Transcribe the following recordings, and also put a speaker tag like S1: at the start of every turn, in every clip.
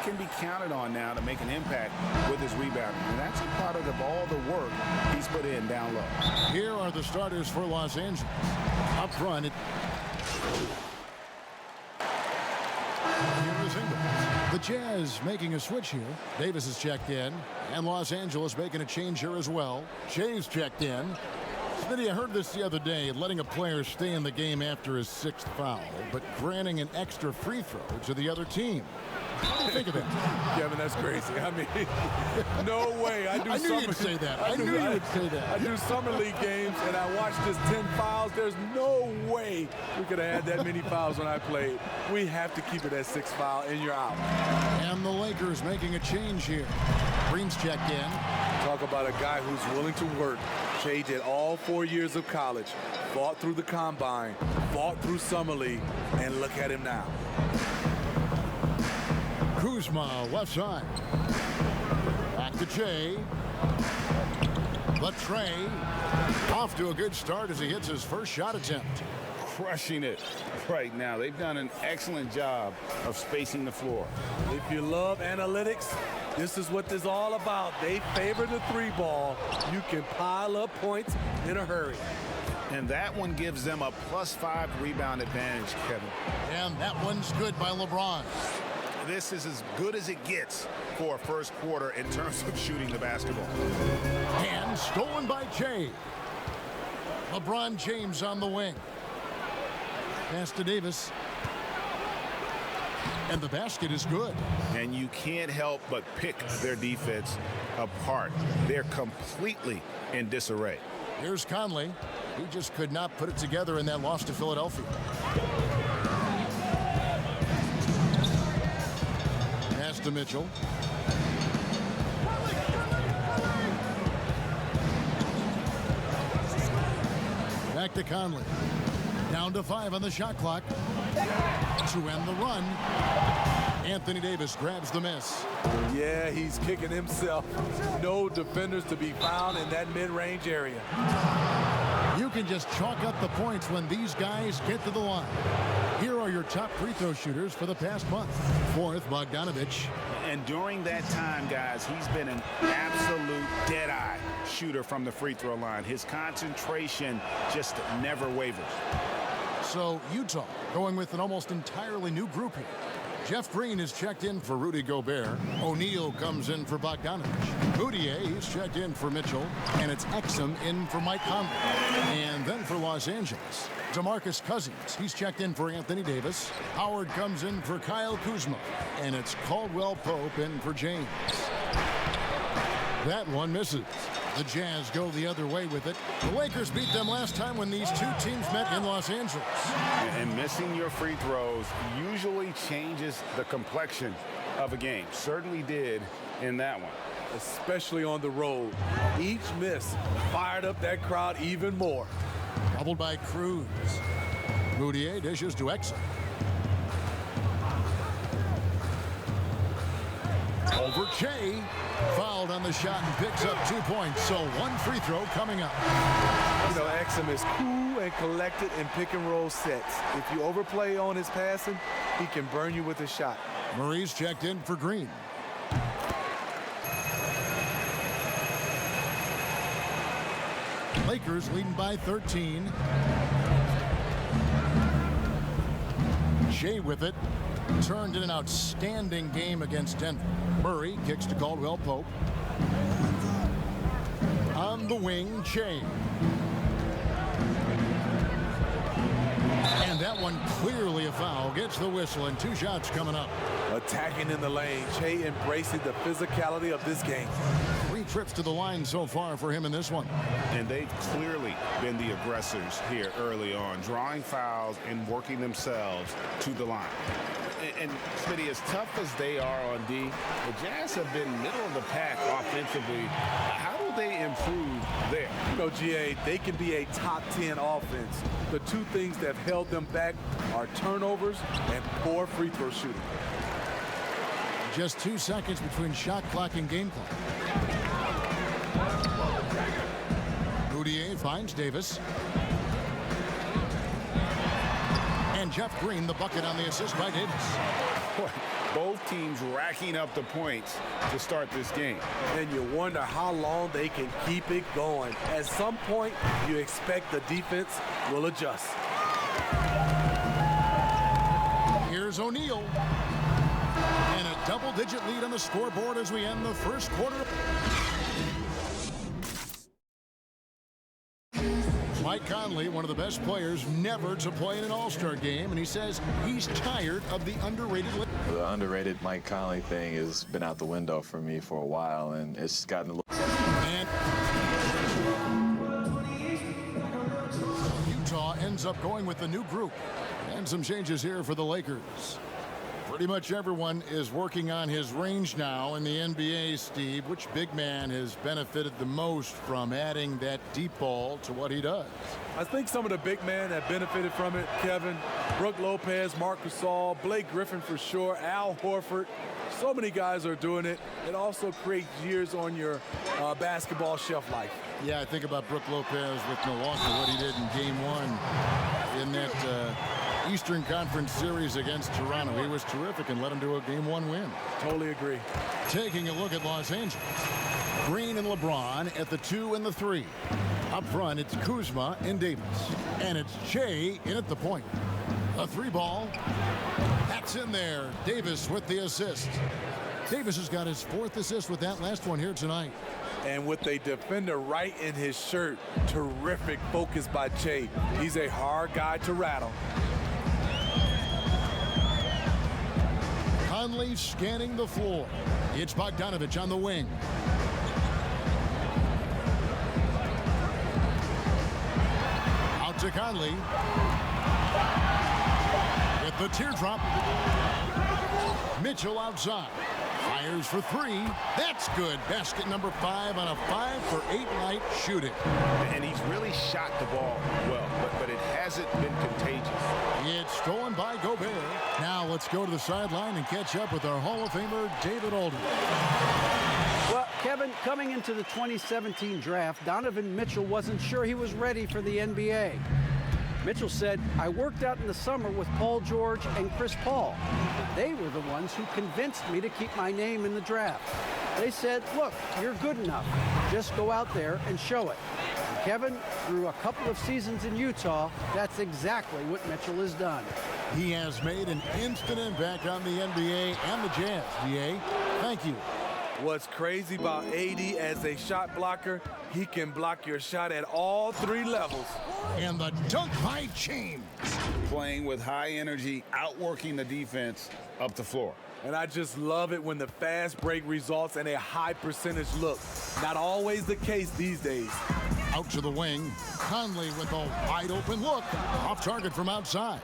S1: can be counted on now to make an impact with his rebounding. And that's a product of all the work he's put in down low.
S2: Here are the starters for Los Angeles. Up front, here is Ingles. The Jazz making a switch here. Davis is checked in, and Los Angeles making a change here as well. Shea's checked in. Smitty, I heard this the other day, letting a player stay in the game after his 6th foul, but granting an extra free throw to the other team. What do you think of that?
S3: Kevin, that's crazy. I mean, no way.
S2: I knew you'd say that. I knew you would say that.
S3: I do summer league games, and I watched this 10 fouls. There's no way we could have had that many fouls when I played. We have to keep it at 6 foul, and you're out.
S2: And the Lakers making a change here. Green's checked in.
S3: Talk about a guy who's willing to work. Shea did all 4 years of college, fought through the combine, fought through summer league, and look at him now.
S2: Kuzma, left side. Back to Shea. Latrey off to a good start as he hits his first shot attempt.
S1: Crushing it right now. They've done an excellent job of spacing the floor.
S3: If you love analytics, this is what this is all about. They favor the 3-ball. You can pile up points in a hurry.
S1: And that one gives them a +5 rebound advantage, Kevin.
S2: And that one's good by LeBron.
S1: This is as good as it gets for a first quarter in terms of shooting the basketball.
S2: And stolen by Shea. LeBron James on the wing. Pass to Davis. And the basket is good.
S1: And you can't help but pick their defense apart. They're completely in disarray.
S2: Here's Conley. He just could not put it together in that loss to Philadelphia. Pass to Mitchell. Back to Conley. Down to 5 on the shot clock. To end the run. Anthony Davis grabs the miss.
S3: Yeah, he's kicking himself. No defenders to be found in that mid-range area.
S2: You can just chalk up the points when these guys get to the line. Here are your top free throw shooters for the past month. 4th, Bogdanovich.
S1: And during that time, guys, he's been an absolute dead-eye shooter from the free throw line. His concentration just never wavers.
S2: So Utah going with an almost entirely new group here. Jeff Green is checked in for Rudy Gobert. O'Neal comes in for Bogdanovich. Moutier, he's checked in for Mitchell. And it's Exum in for Mike Conley. And then for Los Angeles, DeMarcus Cousins. He's checked in for Anthony Davis. Howard comes in for Kyle Kuzma. And it's Caldwell Pope in for James. That one misses. The Jazz go the other way with it. The Lakers beat them last time when these two teams met in Los Angeles.
S1: And missing your free throws usually changes the complexion of a game. Certainly did in that one.
S3: Especially on the road. Each miss fired up that crowd even more.
S2: Doubled by Cruz. Moutier dishes to Exum. Over Shea. Fouled on the shot and picks up 2 points. So 1 free throw coming up.
S3: You know, Exum is cool and collected in pick and roll sets. If you overplay on his passing, he can burn you with a shot.
S2: Murray's checked in for Green. Lakers leading by 13. Shea with it. Turned in an outstanding game against Denver. Murray kicks to Caldwell Pope. On the wing, Shea. And that one clearly a foul. Gets the whistle and 2 shots coming up.
S3: Attacking in the lane. Shea embracing the physicality of this game.
S2: 3 trips to the line so far for him in this one.
S1: And they've clearly been the aggressors here early on, drawing fouls and working themselves to the line. And Smitty, as tough as they are on D, the Jazz have been middle of the pack offensively. How do they improve there?
S3: You know, GA, they can be a top 10 offense. The 2 things that have held them back are turnovers and poor free throw shooting.
S2: Just 2 seconds between shot clock and game clock. Moutier finds Davis. And Jeff Green, the bucket on the assist by Davis.
S1: Boy, Both teams racking up the points to start this game.
S3: And you wonder how long they can keep it going. At some point, you expect the defense will adjust.
S2: Here's O'Neal. And a double-digit lead on the scoreboard as we end the first quarter. Mike Conley, one of the best players never to play in an All-Star game, and he says he's tired of the underrated.
S4: The underrated Mike Conley thing has been out the window for me for a while, and it's gotten a little.
S2: And Utah ends up going with the new group. And some changes here for the Lakers. Pretty much everyone is working on his range now in the NBA, Steve. Which big man has benefited the most from adding that deep ball to what he does?
S3: I think some of the big men have benefited from it. Kevin, Brook Lopez, Marc Gasol, Blake Griffin for sure, Al Horford. So many guys are doing it. It also creates years on your basketball shelf life.
S2: Yeah, I think about Brook Lopez with Milwaukee, what he did in Game 1 in that Eastern Conference series against Toronto. He was terrific and led him to a Game 1 win.
S3: Totally agree.
S2: Taking a look at Los Angeles. Green and LeBron at the 2 and the 3. Up front, it's Kuzma and Davis. And it's Shea in at the point. A 3-ball. That's in there. Davis with the assist. Davis has got his 4th assist with that last one here tonight.
S3: And with a defender right in his shirt, terrific focus by Shea. He's a hard guy to rattle.
S2: Conley scanning the floor. It's Bogdanovich on the wing. Out to Conley. With the teardrop. Mitchell outside. Fires for 3. That's good. Basket number 5 on a 5-for-8 night shooting.
S1: And he's really shot the ball well, but it hasn't been contagious.
S2: It's stolen by Gobert. Now let's go to the sideline and catch up with our Hall of Famer, David Aldridge.
S5: Well, Kevin, coming into the 2017 draft, Donovan Mitchell wasn't sure he was ready for the NBA. Mitchell said, I worked out in the summer with Paul George and Chris Paul. They were the ones who convinced me to keep my name in the draft. They said, look, you're good enough. Just go out there and show it. And Kevin, through a couple of seasons in Utah, that's exactly what Mitchell has done.
S2: He has made an instant impact on the NBA and the Jazz. DA, thank you.
S3: What's crazy about AD as a shot blocker, he can block your shot at all 3 levels.
S2: And the dunk by James.
S1: Playing with high energy, outworking the defense up the floor.
S3: And I just love it when the fast break results in a high percentage look. Not always the case these days.
S2: Out to the wing. Conley with a wide open look. Off target from outside.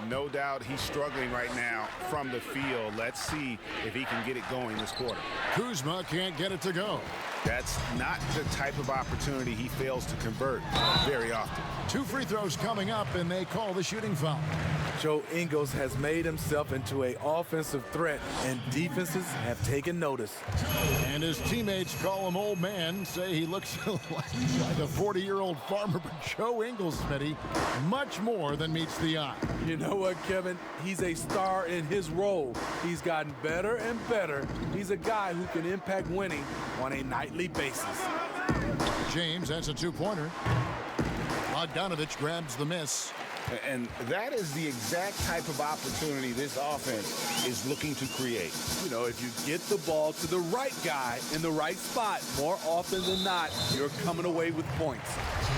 S1: No doubt he's struggling right now from the field. Let's see if he can get it going this quarter.
S2: Kuzma can't get it to go.
S1: That's not the type of opportunity he fails to convert very often.
S2: 2 free throws coming up, and they call the shooting foul.
S3: Joe Ingles has made himself into an offensive threat, and defenses have taken notice.
S2: And his teammates call him old man, say he looks like a 40-year-old farmer. But Joe Ingles, Smitty, much more than meets the eye.
S3: You know what, Kevin? He's a star in his role. He's gotten better and better. He's a guy who can impact winning on a nightly basis.
S2: James, that's a 2-pointer. Bogdanovich grabs the miss.
S1: And that is the exact type of opportunity this offense is looking to create.
S3: You know, if you get the ball to the right guy in the right spot, more often than not, you're coming away with points.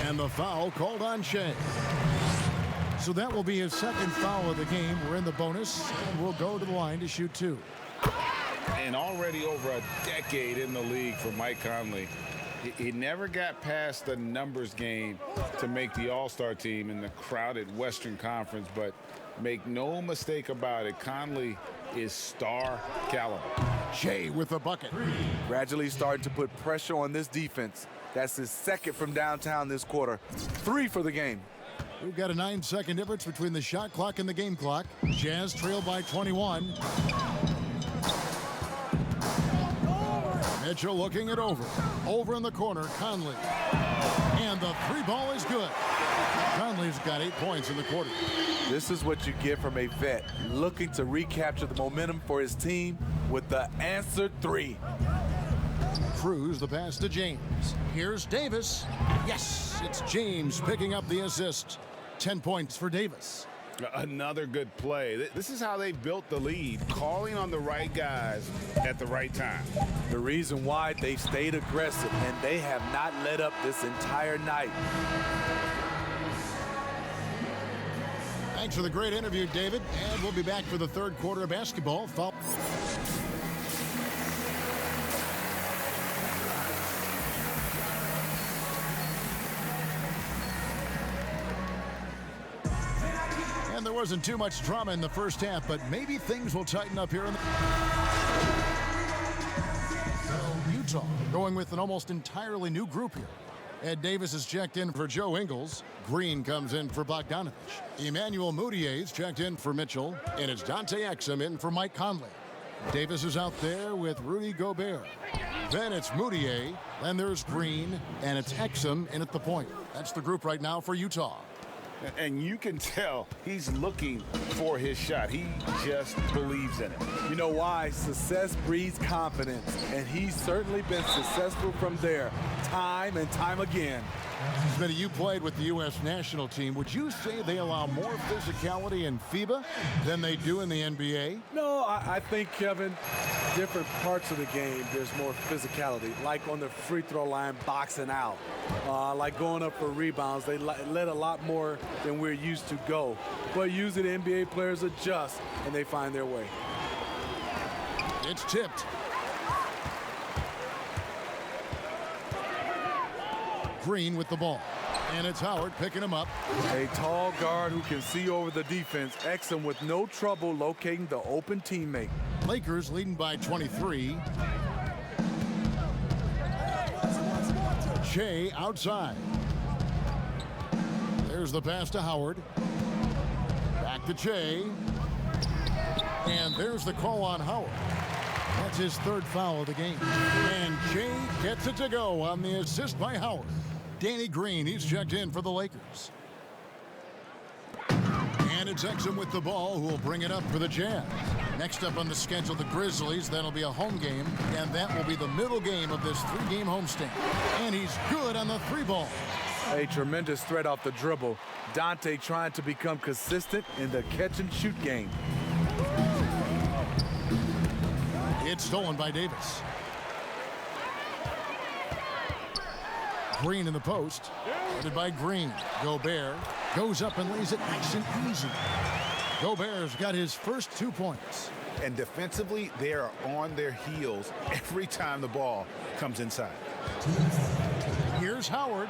S2: And the foul called on Shea. So that will be his 2nd foul of the game. We're in the bonus, and we'll go to the line to shoot 2.
S1: And already over a decade in the league for Mike Conley. He never got past the numbers game to make the All-Star team in the crowded Western Conference, but make no mistake about it, Conley is star caliber.
S2: Shea with the bucket.
S3: Gradually starting to put pressure on this defense. That's his 2nd from downtown this quarter. 3 for the game.
S2: We've got a 9-second difference between the shot clock and the game clock. Jazz trail by 21. Mitchell looking it over. Over in the corner, Conley. And the 3-ball is good. Conley's got 8 points in the quarter.
S3: This is what you get from a vet looking to recapture the momentum for his team with the answer 3.
S2: Cruz the pass to James. Here's Davis. Yes, it's James picking up the assist. 10 points for Davis.
S1: Another good play. This is how they built the lead, calling on the right guys at the right time.
S3: The reason why they stayed aggressive, and they have not let up this entire night.
S2: Thanks for the great interview, David. And we'll be back for the third quarter of basketball. And there wasn't too much drama in the first half, but maybe things will tighten up here in the... Utah going with an almost entirely new group here. Ed Davis is checked in for Joe Ingles. Green comes in for Bogdanovich. Emmanuel Moutier's checked in for Mitchell. And it's Dante Exum in for Mike Conley. Davis is out there with Rudy Gobert. Then it's Moutier. Then there's Green. And it's Exum in at the point. That's the group right now for Utah.
S1: And you can tell he's looking for his shot. He just believes in it.
S3: You know why? Success breeds confidence, and he's certainly been successful from there time and time again.
S2: Smitty, you played with the U.S. national team. Would you say they allow more physicality in FIBA than they do in the NBA?
S3: No, I think, Kevin, different parts of the game, there's more physicality. Like on the free throw line, boxing out. Like going up for rebounds, they let a lot more than we're used to go. But usually the NBA players adjust, and they find their way.
S2: It's tipped. Green with the ball. And it's Howard picking him up.
S3: A tall guard who can see over the defense. Exum with no trouble locating the open teammate.
S2: Lakers leading by 23. Shea outside. There's the pass to Howard. Back to Shea. And there's the call on Howard. That's his third foul of the game. And Shea gets it to go on the assist by Howard. Danny Green, he's checked in for the Lakers. And it's Exum with the ball, who will bring it up for the Jazz. Next up on the schedule, the Grizzlies. That'll be a home game, and that will be the middle game of this 3-game homestand. And he's good on the 3-ball.
S3: A tremendous threat off the dribble. Dante trying to become consistent in the catch-and-shoot game.
S2: It's stolen by Davis. Green in the post. Headed by Green. Gobert goes up and lays it nice and easy. Gobert's got his first 2 points.
S1: And defensively, they are on their heels every time the ball comes inside.
S2: Here's Howard.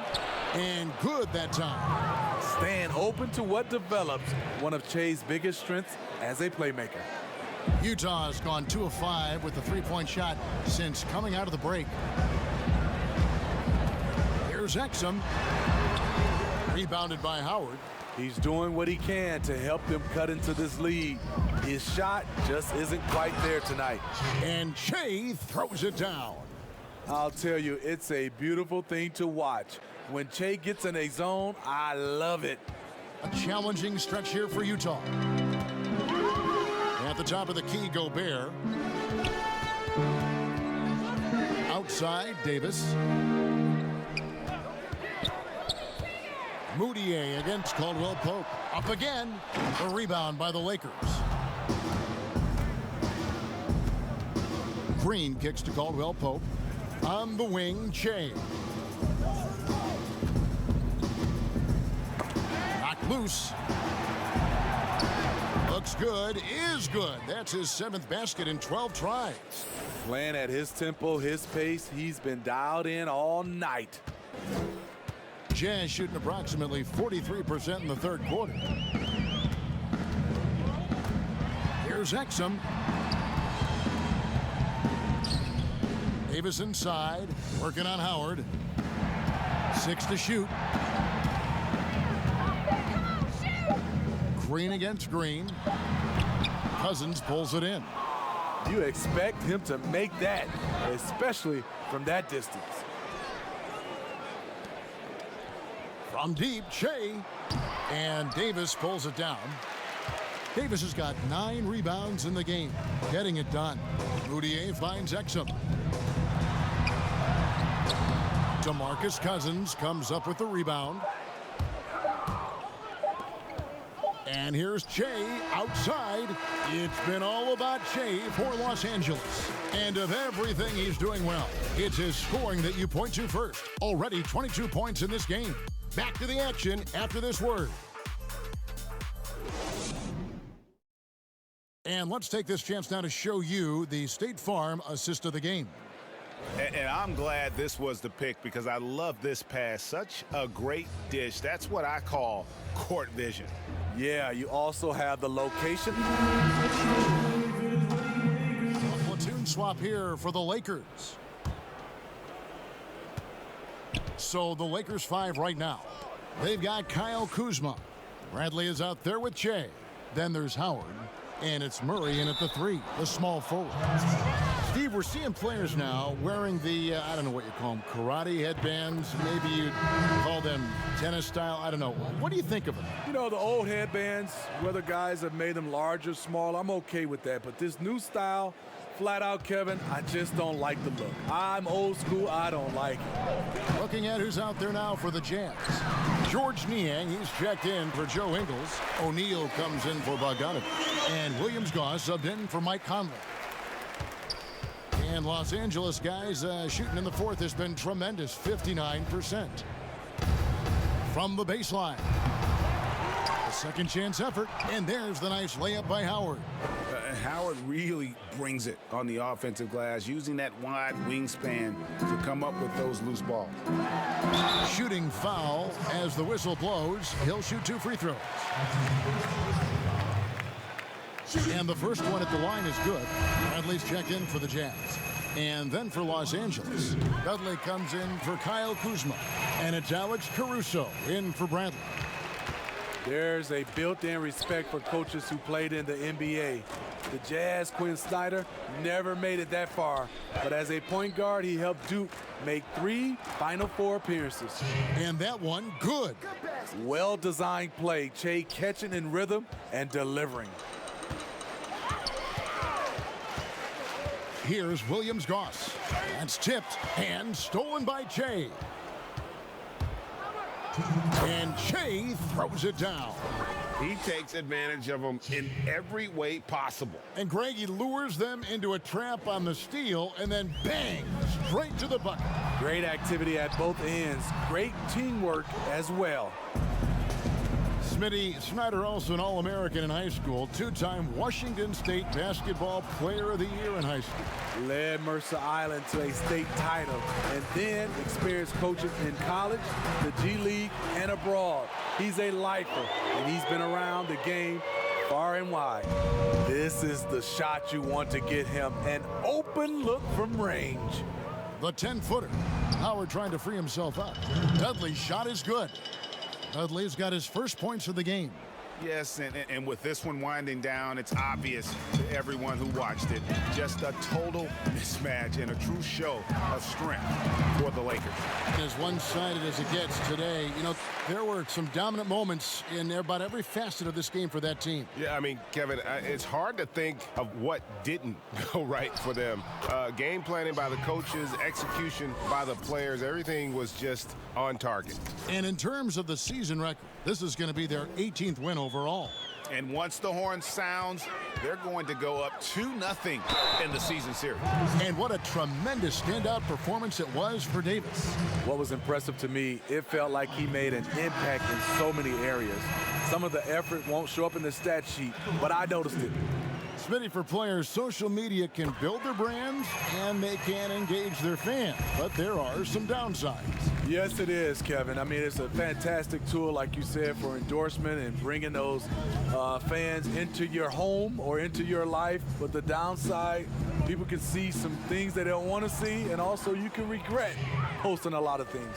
S2: And good that time.
S3: Staying open to what develops, one of Che's biggest strengths as a playmaker.
S2: Utah has gone 2 of 5 with the 3-point shot since coming out of the break. Here's Exum. Rebounded by Howard.
S3: He's doing what he can to help them cut into this lead. His shot just isn't quite there tonight.
S2: And Shea throws it down.
S3: I'll tell you, it's a beautiful thing to watch. When Che gets in a zone, I love it.
S2: A challenging stretch here for Utah. At the top of the key, Gobert. Outside, Davis. Moutier against Caldwell Pope. Up again. A rebound by the Lakers. Green kicks to Caldwell Pope. On the wing, Che. Knocked loose. Looks good, is good. That's his 7th basket in 12 tries.
S3: Playing at his tempo, his pace, he's been dialed in all night.
S2: Jazz shooting approximately 43% in the third quarter. Here's Exum. Davis inside, working on Howard. 6 to shoot. Green against Green. Cousins pulls it in.
S3: You expect him to make that, especially from that distance.
S2: From deep, Che. And Davis pulls it down. Davis has got 9 rebounds in the game, getting it done. Moutier finds Exum. DeMarcus Cousins comes up with the rebound. And here's Che outside. It's been all about Che for Los Angeles. And of everything he's doing well, it's his scoring that you point to first. Already 22 points in this game. Back to the action after this word. And let's take this chance now to show you the State Farm assist of the game.
S1: And I'm glad this was the pick because I love this pass. Such a great dish. That's what I call court vision.
S3: Yeah, you also have the location.
S2: A platoon swap here for the Lakers. So the Lakers 5 right now. They've got Kyle Kuzma. Bradley is out there with Che. Then there's Howard. And it's Murray in at the 3, the small forward. Steve, we're seeing players now wearing the, I don't know what you call them, karate headbands. Maybe you'd call them tennis style. I don't know. What do you think of it?
S3: You know, the old headbands, whether guys have made them larger, small, I'm okay with that. But this new style, flat out, Kevin, I just don't like the look. I'm old school. I don't like it.
S2: Looking at who's out there now for the Jazz. George Niang, he's checked in for Joe Ingles. O'Neal comes in for Bogdanovich. And Williams Goss subbed in for Mike Conley. And Los Angeles guys shooting in the fourth has been tremendous, 59%. From the baseline. A second chance effort, and there's the nice layup by Howard.
S1: Howard really brings it on the offensive glass, using that wide wingspan to come up with those loose balls.
S2: Shooting foul as the whistle blows. He'll shoot 2 free throws. And the first one at the line is good. Bradley's checked in for the Jazz. And then for Los Angeles, Dudley comes in for Kyle Kuzma. And it's Alex Caruso in for Bradley.
S3: There's a built-in respect for coaches who played in the NBA. The Jazz, Quinn Snyder, never made it that far. But as a point guard, he helped Duke make 3 Final Four appearances.
S2: And that one, good.
S3: Well-designed play. Che catching in rhythm and delivering.
S2: Here's Williams Goss. That's tipped and stolen by Che. And Che throws it down.
S1: He takes advantage of them in every way possible.
S2: And Greg, he lures them into a trap on the steal and then bang, straight to the bucket.
S3: Great activity at both ends. Great teamwork as well.
S2: Smitty, Snyder also an All-American in high school, 2-time Washington State Basketball Player of the Year in high school.
S3: Led Mercer Island to a state title and then experienced coaching in college, the G League, and abroad. He's a lifer, and he's been around the game far and wide. This is the shot you want to get him, an open look from range.
S2: The 10-footer. Howard trying to free himself up. Dudley's shot is good. Dudley's got his first points of the game.
S1: Yes, and with this one winding down, it's obvious to everyone who watched it. Just a total mismatch and a true show of strength for the Lakers.
S2: As one-sided as it gets today, you know, there were some dominant moments in about every facet of this game for that team.
S6: Yeah, I mean, Kevin, it's hard to think of what didn't go right for them. Game planning by the coaches, execution by the players, everything was just on target.
S2: And in terms of the season record, this is going to be their 18th win overall.
S1: And once the horn sounds, they're going to go up 2-0 in the season series.
S2: And what a tremendous standout performance it was for Davis.
S3: What was impressive to me, it felt like he made an impact in so many areas. Some of the effort won't show up in the stat sheet, but I noticed it.
S2: Smitty, for players, social media can build their brands and they can engage their fans, but there are some downsides.
S3: Yes, it is, Kevin. I mean, it's a fantastic tool, like you said, for endorsement and bringing those fans into your home or into your life. But the downside, people can see some things they don't want to see, and also you can regret posting a lot of things.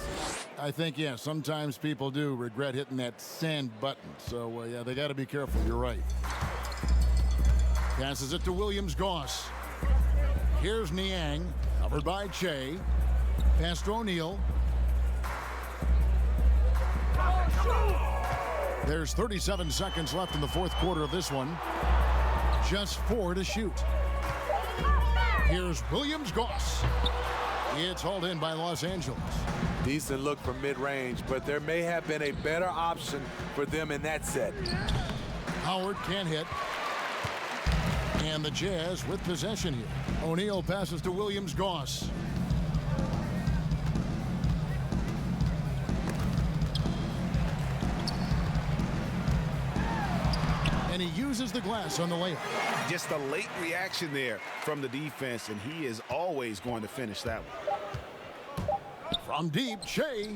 S2: I think, yeah, sometimes people do regret hitting that send button. So, yeah, they got to be careful. You're right. Passes it to Williams Goss. Here's Niang, covered by Che. Pass to O'Neal. There's 37 seconds left in the fourth quarter of this one. Just 4 to shoot. Here's Williams-Goss. It's hauled in by Los Angeles.
S3: Decent look from mid-range, but there may have been a better option for them in that set.
S2: Howard can't hit. And the Jazz with possession here. O'Neal passes to Williams-Goss. And he uses the glass on the layup.
S1: Just a late reaction there from the defense, and he is always going to finish that one.
S2: From deep, Shea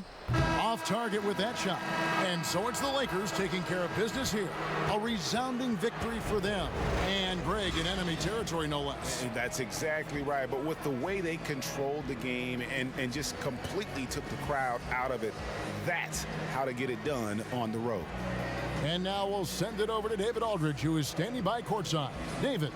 S2: off target with that shot. And so it's the Lakers taking care of business here. A resounding victory for them. And Greg in enemy territory, no less.
S1: That's exactly right. But with the way they controlled the game and just completely took the crowd out of it, that's how to get it done on the road.
S2: And now we'll send it over to David Aldridge, who is standing by courtside. David.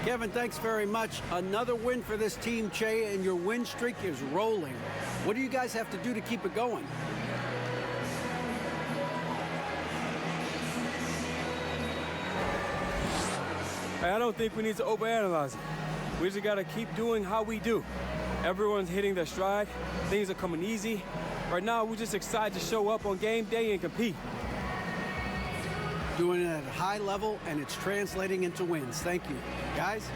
S5: Kevin, thanks very much. Another win for this team, Che, and your win streak is rolling. What do you guys have to do to keep it going?
S7: I don't think we need to overanalyze it. We just got to keep doing how we do. Everyone's hitting their stride. Things are coming easy. Right now, we're just excited to show up on game day and compete.
S5: Doing it at a high level, and it's translating into wins. Thank you. Guys?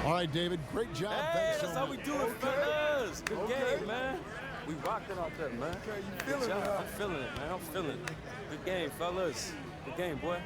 S2: All right, David, great job.
S7: Hey,
S2: Thanks so
S7: that's how we
S2: much.
S7: do it, fellas. Good game, man. We rocked it out there, man. Okay, you feeling it? I'm feeling it, man. I'm feeling it. Good game, fellas. Good game, boy.